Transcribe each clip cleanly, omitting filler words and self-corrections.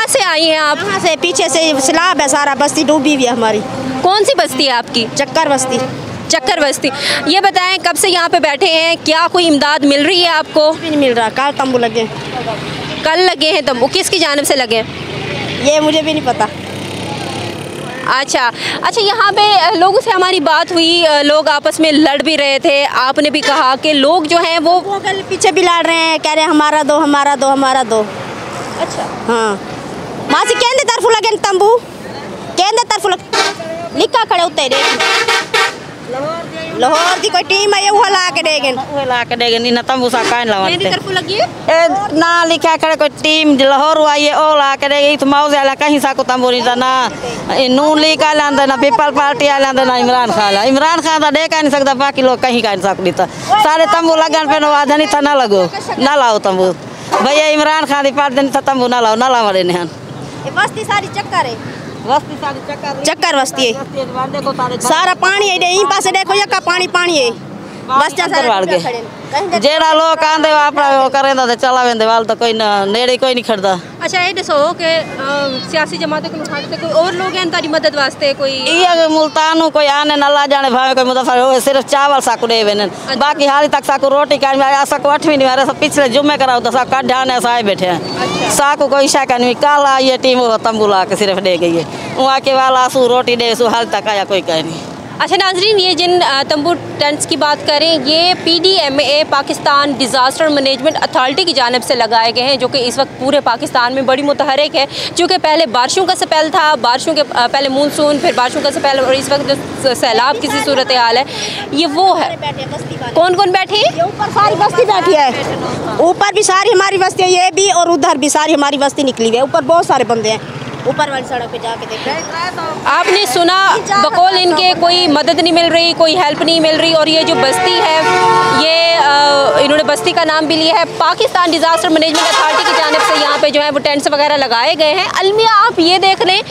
से आई हैं आप? यहाँ से पीछे से सैलाब है, सारा बस्ती डूबी हुई है हमारी। कौन सी बस्ती है आपकी? चक्कर बस्ती। चक्कर बस्ती। ये बताएं कब से यहाँ पे बैठे हैं, क्या कोई इमदाद मिल रही है आपको? भी नहीं मिल रहा, कल तंबू लगे। कल लगे हैं तंबू, किसकी जानिब से लगे? ये मुझे भी नहीं पता। अच्छा, यहाँ पे लोगों से हमारी बात हुई, लोग आपस में लड़ भी रहे थे। आपने भी कहा कि लोग जो हैं वो पीछे भी लड़ रहे हैं, कह रहे हैं हमारा दो, हमारा दो, हमारा दो। अच्छा हाँ, मासी कहते तरफ लगे तंबू, कहते तरफ लिखा खड़े उतरे लाहौर दी कोई टीम है, वो ला के देगे नी तंबू सा कान लावन मेरी तरफ लगी है? ए ना लिखा खड़े कोई टीम लाहौर आई है, ओ ला के देगे। तो मौज आला कहीं सा को तंबू नहीं ना नून लीग आ लांदा, ना पीपल पार्टी आ लांदा, ना इमरान खान दा देखा नहीं सकता, बाकी लोग कहीं का नहीं सकती। तो सारे तंबू लगन पे आधा नहीं था, ना लगो ना लाओ तंबू भैया। इमरान खान दी पार्टी नहीं था, तंबू ना लाओ, ना लाओ नहीं। बस्ती सारी चक्कर है, बस्ती सारी चक्कर बस्ती है, सारा पानी है। यहीं पास देखो ये का पानी है, बस जेड़ा लोग आंदे अपना करेंदा ते चलावेंदे वाल तो कोई नेड़े कोई नहीं खड़दा। अच्छा ये दसो कि सियासी जमातें को उठाते कोई और लोग हैं तारी मदद वास्ते? कोई ये मुल्तान कोई आने न ला जाने भावे कोई मुदफर हो, सिर्फ चावल साकु देवे न। बाकी हाली तक साकु रोटी का आया साकु 8वीं नहीं आ सब पिछले जुम्मे कराओ तो साकु ढाने साए बैठे हैं। साकु कोई शाका नहीं, काला ये टीम तंबू ला के सिर्फ दे गई है, वहाँ के वाला सू रोटी दे सू हाल तक आया कोई कह नहीं। अच्छा नाजरीन, ये जिन तंबू टेंट्स की बात करें, ये PDMA Pakistan disaster management authority की जानिब से लगाए गए हैं, जो कि इस वक्त पूरे पाकिस्तान में बड़ी मुतहरिक है। चूँकि पहले बारिशों का स्पेल था, बारिशों के पहले मानसून, फिर बारिशों का स्पेल, और इस वक्त जो सैलाब की सी सूरत हाल है, ये वो है। कौन कौन बैठे? ऊपर सारी बस्ती बैठी है, ऊपर भी सारी हमारी बस्ती है, ये भी और उधर भी सारी हमारी बस्ती निकली हुई है। ऊपर बहुत सारे बंदे हैं, ऊपर वाली सड़क पे जाके देखो। आपने सुना बकौल इनके कोई मदद नहीं मिल रही, कोई हेल्प नहीं मिल रही। और ये जो बस्ती है, ये इन्होंने बस्ती का नाम भी लिया है पाकिस्तान डिज़ास्टर मैनेजमेंट अथॉरिटी की जानिब से। यहाँ पे जो है वो टेंट्स वगैरह लगाए गए हैं। अलमिया आप ये देख लें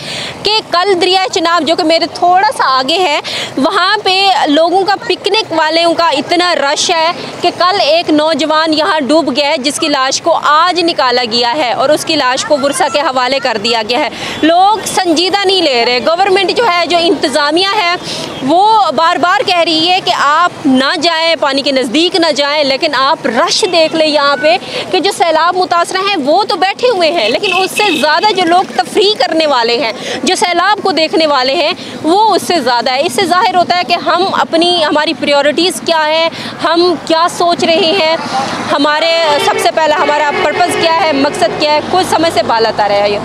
कि कल दरिया चिनाब जो कि मेरे थोड़ा सा आगे है, वहाँ पे लोगों का पिकनिक वालों का इतना रश है कि कल एक नौजवान यहाँ डूब गया है, जिसकी लाश को आज निकाला गया है और उसकी लाश को बुरसा के हवाले कर दिया गया है। लोग संजीदा नहीं ले रहे। गवर्नमेंट जो है, जो इंतज़ामिया है, वो बार बार कह रही है कि आप ना जाएं, पानी के नज़दीक ना जाएं, लेकिन आप रश देख लें यहाँ पे कि जो सैलाब मुतासर हैं वो तो बैठे हुए हैं, लेकिन उससे ज़्यादा जो लोग तफरीह करने वाले हैं, जो सैलाब को देखने वाले हैं, वो उससे ज़्यादा है। इससे ज़ाहिर होता है कि हम हमारी प्रायोरिटीज़ क्या है, हम क्या सोच रहे हैं, हमारे सबसे पहला हमारा पर्पज़ क्या है, मकसद क्या है, कुछ समय से बाला तारा है ये।